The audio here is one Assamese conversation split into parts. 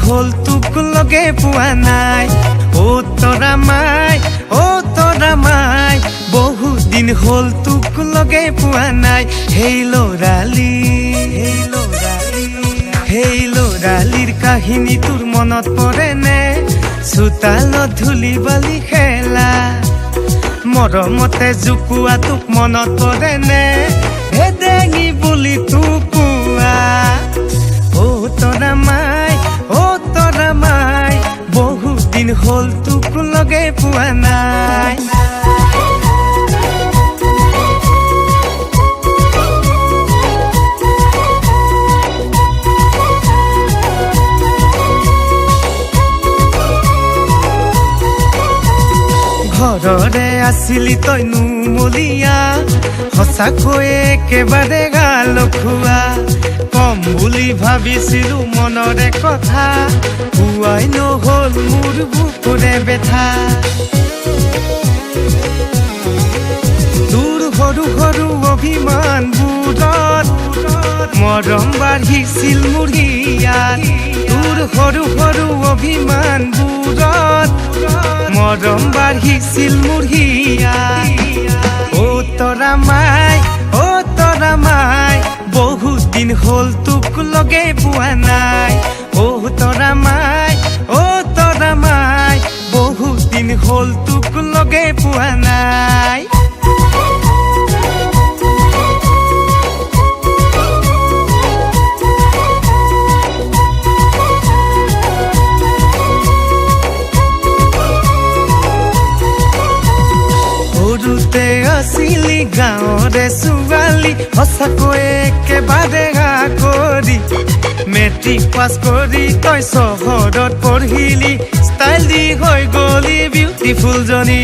হল তোক লগে পোৱা নাই ও তৰা মাই বহুত দিন হল তোক লগে পোৱা নাই হেই লৰালিৰ কাহিনী তোৰ মনত পৰে নে চোতালত ধূলি বালি খেলা মৰমতে জুকুৱা তোক মনত পৰে নে ভেদেঙি বুলি তোক কোৱা ও তৰা মাই বহুত দিন হল তোক লগে পোৱা নাই ঘৰৰে আছিলি তই নুমলীয়া সঁচাকৈয়ে একেবাৰে গাল খোৱা কম বুলি ভাবিছিলো মনৰে কথা পুৱাই নহল মোৰ বুকুৰে বেথা তোৰ সৰু সৰু অভিমানবোৰত মৰম বাঢ়িছিল মোৰ হিয়াত তোৰ সৰু সৰু অভিমানবোৰত মৰম বাঢ়িছিল মোৰ হিয়াত ও তৰা মাই বহুত দিন হল তোক লগে পোৱা নাই ও তৰা মাই বহুত দিন হল তোক লগে পোৱা নাই সৰুতে আছিলি গাঁৱৰে ছোৱালী সঁচাকৈয়ে একেবাৰে কৰি মেট্ৰিক পাছ কৰি তই চহৰত পঢ়িলি ষ্টাইল দি হৈ গলি বিউটিফুল জনী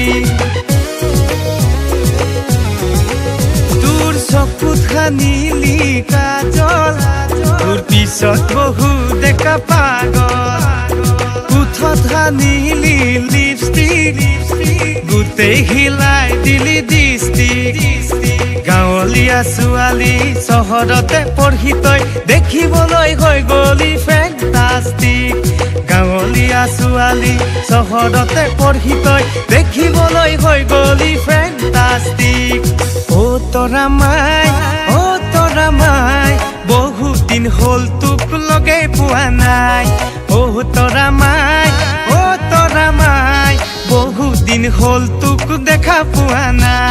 তোৰ চকুত সানিলি কাজল তোৰ পিছত বহু ডেকা পাগল কোঠত সানিলি লিপষ্টিক গোটেই হিলাই দিলি দৃষ্টিক গাঁৱলীয়া ছোৱালী চহৰতে পঢ়ি তই দেখিবলৈ হৈ গলি ফেণ্টাষ্টিক গাঁৱলীয়া ছোৱালী চহৰতে পঢ়ি তই দেখিবলৈ হৈ গলি ফেণ্টাষ্টিক ও তৰা মাই বহুত দিন হল তোক লগে পোৱা নাই ও তৰা মাই বহুত দিন হল তোক দেখা পোৱা নাই